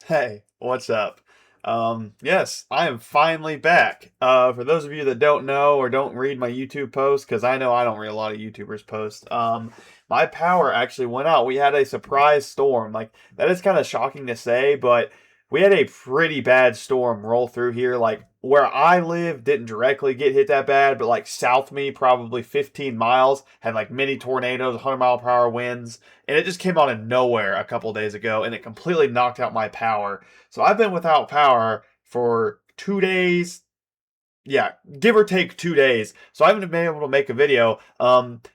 Hey, what's up? Yes, I am finally back. For those of you that don't know or don't read my YouTube posts, because I know I don't read a lot of YouTubers' posts, my power actually went out. We had a surprise storm. Like, that is kind of shocking to say, but we had a pretty bad storm roll through here. Like, where I live didn't directly get hit that bad, but like south me, probably 15 miles, had like mini tornadoes, 100-mile-per-hour winds, and it just came out of nowhere a couple days ago, and it completely knocked out my power. So I've been without power for 2 days, yeah, give or take 2 days. So I haven't been able to make a video.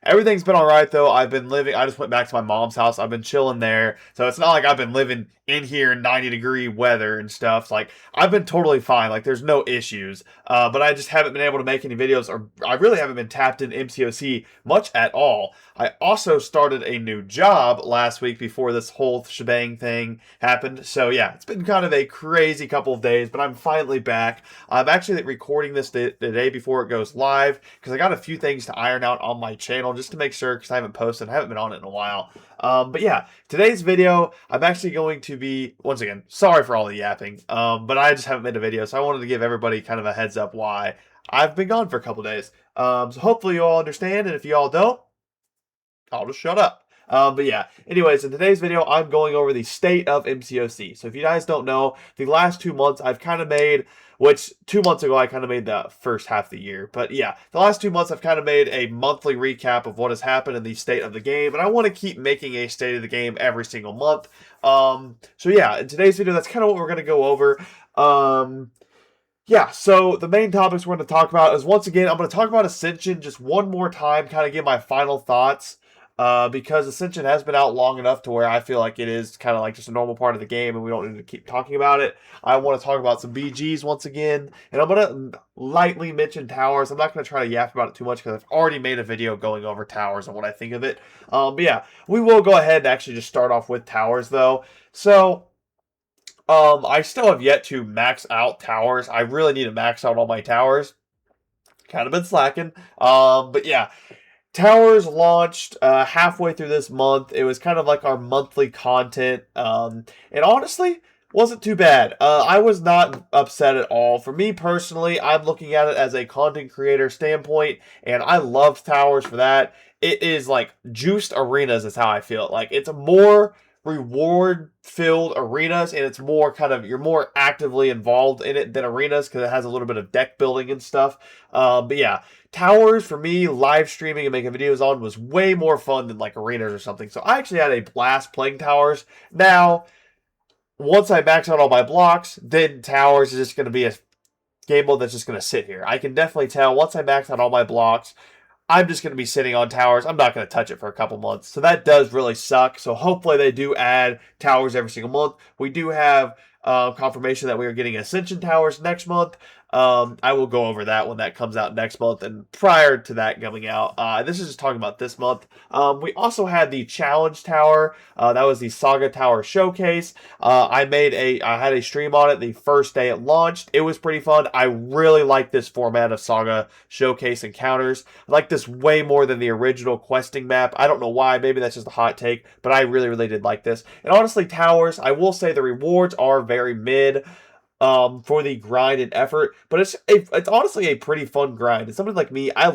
Everything's been all right though. I've been living. I just went back to my mom's house. I've been chilling there. So it's not like I've been living in here in 90-degree weather and stuff. Like I've been totally fine. Like there's no issues. But I just haven't been able to make any videos, or I really haven't been tapped in MCOC much at all. I also started a new job last week before this whole shebang thing happened. So yeah, it's been kind of a crazy couple of days, but I'm finally back. I'm actually recording this the day before it goes live because I got a few things to iron out on my channel just to make sure, because I haven't posted, I haven't been on it in a while. But yeah, today's video, I'm actually going to be, once again, sorry for all the yapping, but I just haven't made a video, so I wanted to give everybody kind of a heads up why I've been gone for a couple days. So hopefully you all understand, and if you all don't, I'll just shut up. But yeah, anyways, in today's video, I'm going over the state of MCOC. So if you guys don't know, the last 2 months I've kind of made, which 2 months ago I kind of made the first half of the year. But yeah, the last 2 months I've kind of made a monthly recap of what has happened in the state of the game. And I want to keep making a state of the game every single month. So yeah, in today's video, that's kind of what we're going to go over. Yeah, so the main topics we're going to talk about is, once again, I'm going to talk about Ascension just one more time, kind of give my final thoughts. Because Ascension has been out long enough to where I feel like it is kind of like just a normal part of the game and we don't need to keep talking about it. I want to talk about some BGs once again, and I'm going to lightly mention towers. I'm not going to try to yap about it too much because I've already made a video going over towers and what I think of it. But yeah, we will go ahead and actually just start off with towers though. So, I still have yet to max out towers. I really need to max out all my towers. Kind of been slacking. But yeah, Towers launched halfway through this month. It was kind of like our monthly content, and honestly, wasn't too bad. I was not upset at all. For me personally, I'm looking at it as a content creator standpoint, and I loved Towers for that. It is like juiced arenas is how I feel. Like it's a more reward filled arenas, and it's more kind of, you're more actively involved in it than arenas because it has a little bit of deck building and stuff. But yeah, Towers, for me, live streaming and making videos on was way more fun than like arenas or something. So I actually had a blast playing Towers. Now, once I max out all my blocks, then Towers is just going to be a game mode that's just going to sit here. I can definitely tell once I max out all my blocks, I'm just going to be sitting on towers. I'm not going to touch it for a couple months. So that does really suck. So hopefully they do add towers every single month. We do have confirmation that we are getting Ascension towers next month. I will go over that when that comes out next month, and prior to that coming out. This is just talking about this month. We also had the Challenge Tower. That was the Saga Tower Showcase. I had a stream on it the first day it launched. It was pretty fun. I really like this format of Saga Showcase encounters. I like this way more than the original questing map. I don't know why. Maybe that's just a hot take, but I really, really did like this. And honestly, Towers, I will say the rewards are very mid for the grind and effort, but it's honestly a pretty fun grind. And somebody like me, I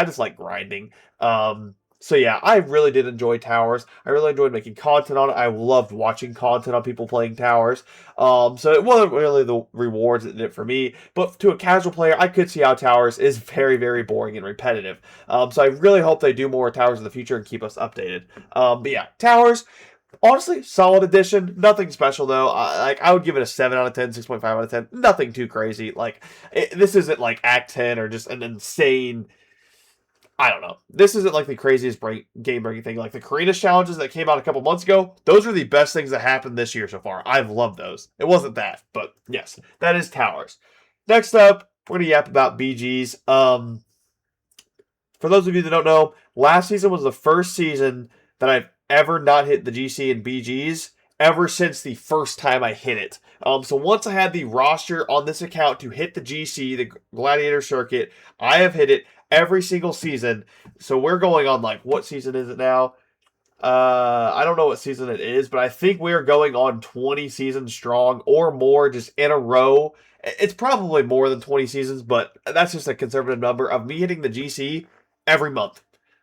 just like grinding. So yeah, I really did enjoy Towers. I really enjoyed making content on it. I loved watching content on people playing Towers. So it wasn't really the rewards that did it for me, but to a casual player, I could see how Towers is very, very boring and repetitive. So I really hope they do more Towers in the future and keep us updated. But yeah, Towers, honestly, solid addition. Nothing special though. I would give it a 7 out of 10, 6.5 out of 10. Nothing too crazy. Like this isn't like Act 10 or just an insane. I don't know. This isn't like the craziest game breaking thing. Like the Karina's challenges that came out a couple months ago. Those are the best things that happened this year so far. I've loved those. It wasn't that, but yes, that is Towers. Next up, we're gonna yap about BGs. For those of you that don't know, last season was the first season that I've ever not hit the GC and BGs ever since the first time I hit it. So once I had the roster on this account to hit the GC, the Gladiator Circuit, I have hit it every single season. So we're going on, like, what season is it now? I don't know what season it is, but I think we are going on 20 seasons strong or more just in a row. It's probably more than 20 seasons, but that's just a conservative number of me hitting the GC every month.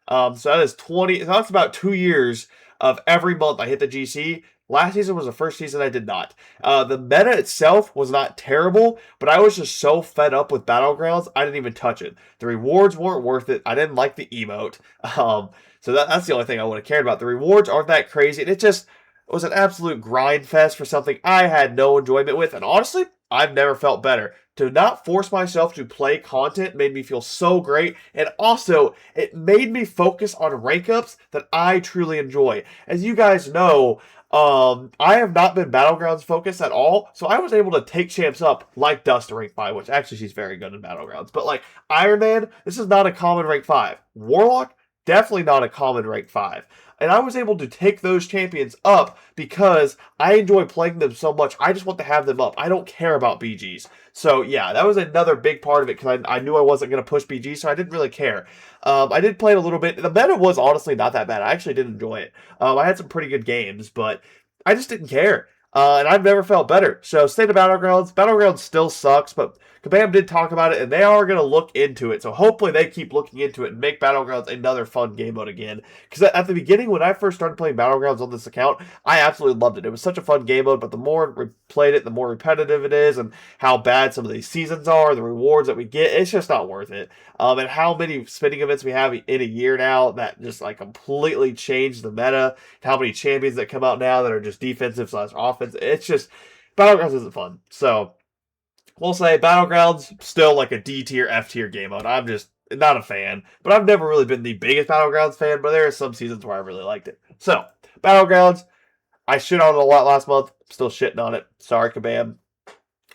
So that is 20. So that's about 2 years of every month I hit the GC. Last season was the first season I did not. The meta itself was not terrible, but I was just so fed up with Battlegrounds, I didn't even touch it. The rewards weren't worth it. I didn't like the emote. So that's the only thing I would have cared about. The rewards aren't that crazy. And it was an absolute grind fest for something I had no enjoyment with. And honestly, I've never felt better. To not force myself to play content made me feel so great. And also, it made me focus on rank ups that I truly enjoy. As you guys know, I have not been Battlegrounds focused at all, so I was able to take champs up like Dust to rank 5, which actually she's very good in Battlegrounds. But like Iron Man, this is not a common rank 5. Warlock, definitely not a common rank 5. And I was able to take those champions up because I enjoy playing them so much. I just want to have them up. I don't care about BGs. So yeah, that was another big part of it because I knew I wasn't going to push BGs, so I didn't really care. I did play it a little bit. The meta was honestly not that bad. I actually did enjoy it. I had some pretty good games, but I just didn't care. And I've never felt better. So State of Battlegrounds. Battlegrounds still sucks, but Kabam did talk about it, and they are going to look into it. So hopefully they keep looking into it and make Battlegrounds another fun game mode again. Because at the beginning, when I first started playing Battlegrounds on this account, I absolutely loved it. It was such a fun game mode, but the more we played it, the more repetitive it is, and how bad some of these seasons are, the rewards that we get, it's just not worth it. And how many spinning events we have in a year now that just like completely changed the meta. How many champions that come out now that are just defensive / offense. It's just, Battlegrounds isn't fun. So we'll say Battlegrounds still like a D tier, F tier game mode. I'm just not a fan, but I've never really been the biggest Battlegrounds fan, but there are some seasons where I really liked it. So Battlegrounds, I shit on it a lot last month. Still shitting on it. Sorry, Kabam.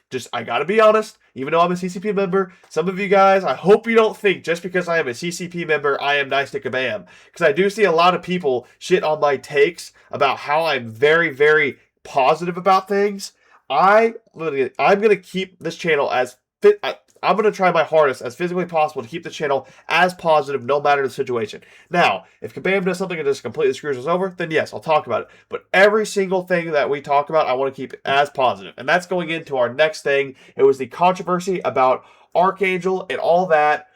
Just, I gotta be honest, even though I'm a CCP member, some of you guys, I hope you don't think just because I am a CCP member, I am nice to Kabam. Because I do see a lot of people shit on my takes about how I'm very, very positive about things. I'm gonna keep this channel as fit. I'm going to try my hardest as physically possible to keep the channel as positive no matter the situation. Now, if Kabam does something and just completely screws us over, then yes, I'll talk about it. But every single thing that we talk about, I want to keep as positive. And that's going into our next thing. It was the controversy about Archangel and all that.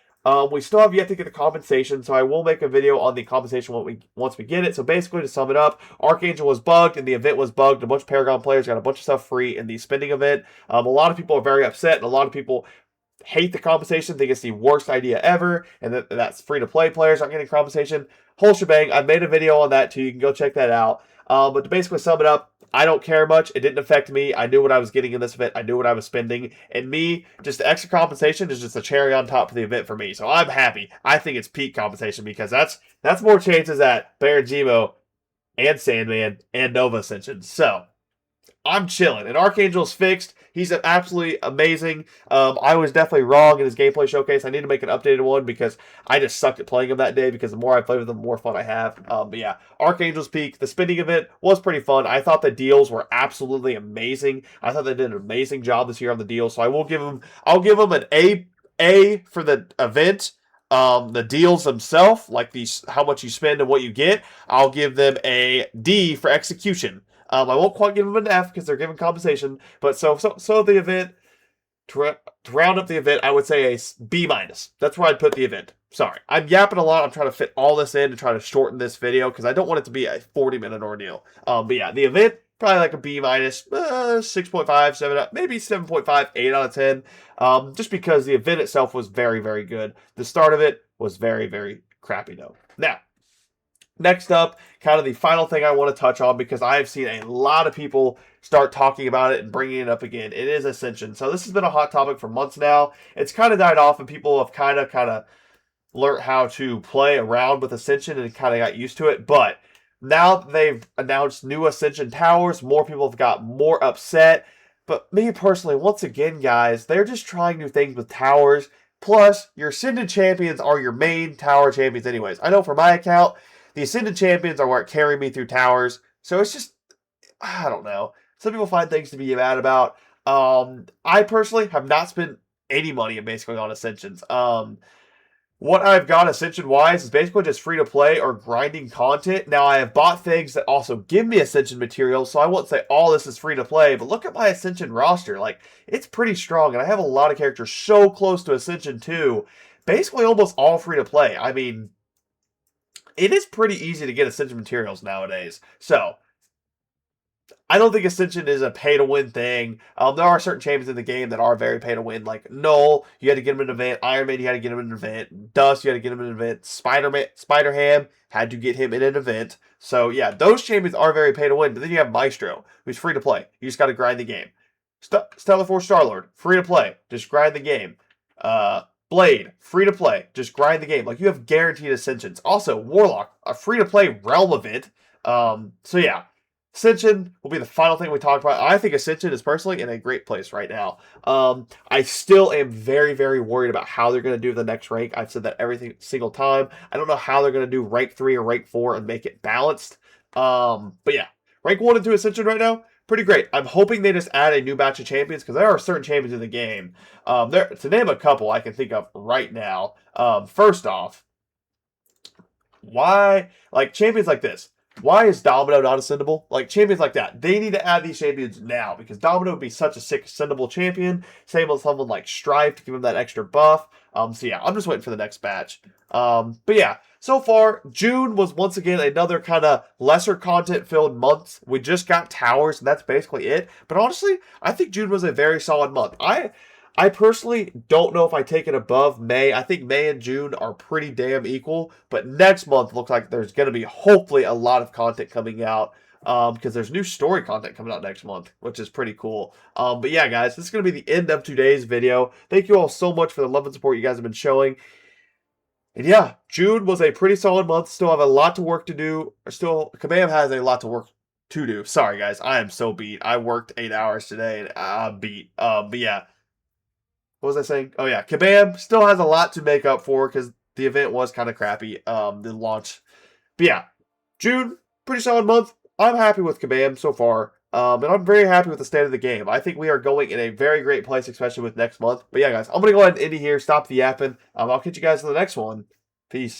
We still have yet to get the compensation, so I will make a video on the compensation once we get it. So basically, to sum it up, Archangel was bugged and the event was bugged. A bunch of Paragon players got a bunch of stuff free in the spending event. A lot of people are very upset, and a lot of people hate the compensation, think it's the worst idea ever, and that's free-to-play players aren't getting compensation. Whole shebang. I made a video on that too. You can go check that out. But to basically sum it up, I don't care much. It didn't affect me. I knew what I was getting in this event. I knew what I was spending. And me, just the extra compensation is just a cherry on top of the event for me. So I'm happy. I think it's peak compensation because that's more chances at Baron Zemo and Sandman and Nova Ascension. So I'm chilling. And Archangel's fixed. He's absolutely amazing. I was definitely wrong in his gameplay showcase. I need to make an updated one because I just sucked at playing him that day because the more I play with him, the more fun I have. But yeah, Archangel's Peak. The spinning event was pretty fun. I thought the deals were absolutely amazing. I thought they did an amazing job this year on the deals. So I'll give him an A for the event. The deals themselves, like how much you spend and what you get, I'll give them a D for execution. I won't quite give them an F because they're giving compensation, but so the event, to round up the event, I would say a B minus. That's where I'd put the event. Sorry, I'm yapping a lot. I'm trying to fit all this in to try to shorten this video because I don't want it to be a 40-minute ordeal. But yeah, the event, probably like a B minus, 6.5, 7, maybe 7.5, 8 out of 10. Just because the event itself was very, very good. The start of it was very, very crappy though. Now, next up, kind of the final thing I want to touch on because I have seen a lot of people start talking about it and bringing it up again. It is Ascension. So this has been a hot topic for months now. It's kind of died off and people have kind of learned how to play around with Ascension and kind of got used to it. But now that they've announced new Ascension towers, more people have got more upset. But me personally, once again, guys, they're just trying new things with towers. Plus, your Ascended champions are your main tower champions anyways. I know for my account, the Ascended champions are what carry me through towers. So it's just, I don't know. Some people find things to be mad about. I personally have not spent any money basically on Ascensions. What I've got Ascension-wise is basically just free-to-play or grinding content. Now, I have bought things that also give me Ascension materials, so I won't say all this is free-to-play, but look at my Ascension roster. Like, it's pretty strong, and I have a lot of characters so close to Ascension 2, basically almost all free-to-play. I mean, it is pretty easy to get Ascension materials nowadays. So, I don't think Ascension is a pay to win thing. There are certain champions in the game that are very pay to win. Like Null, you had to get him in an event. Iron Man, you had to get him in an event. Dust, you had to get him in an event. Spider Ham had to get him in an event. So yeah, those champions are very pay to win. But then you have Maestro, who's free to play. You just got to grind the game. Stellar Force Star-Lord, free to play. Just grind the game. Blade, free to play. Just grind the game. Like you have guaranteed ascensions. Also, Warlock, a free to play realm event. So yeah. Ascension will be the final thing we talk about. I think Ascension is personally in a great place right now. I still am very, very worried about how they're going to do the next rank. I've said that every single time. I don't know how they're going to do rank 3 or rank 4 and make it balanced. But yeah, rank 1 and 2 Ascension right now, pretty great. I'm hoping they just add a new batch of champions because there are certain champions in the game. To name a couple I can think of right now. First off, why, like champions like this? Why is Domino not ascendable? Like, champions like that. They need to add these champions now, because Domino would be such a sick ascendable champion. Same with someone like Strife to give him that extra buff. So yeah, I'm just waiting for the next batch. But yeah, so far, June was once again another kind of lesser content-filled month. We just got towers, and that's basically it. But honestly, I think June was a very solid month. I personally don't know if I take it above May. I think May and June are pretty damn equal. But next month looks like there's going to be hopefully a lot of content coming out. Because there's new story content coming out next month, which is pretty cool. But yeah, guys, this is going to be the end of today's video. Thank you all so much for the love and support you guys have been showing. And yeah, June was a pretty solid month. Still have a lot to work to do. Kabam has a lot to work to do. Sorry, guys. I am so beat. I worked 8 hours today and I'm beat. But yeah. What was I saying? Oh yeah, Kabam still has a lot to make up for because the event was kind of crappy, the launch. But yeah, June, pretty solid month. I'm happy with Kabam so far, and I'm very happy with the state of the game. I think we are going in a very great place, especially with next month. But yeah, guys, I'm going to go ahead and end it here, stop the yapping. I'll catch you guys in the next one. Peace.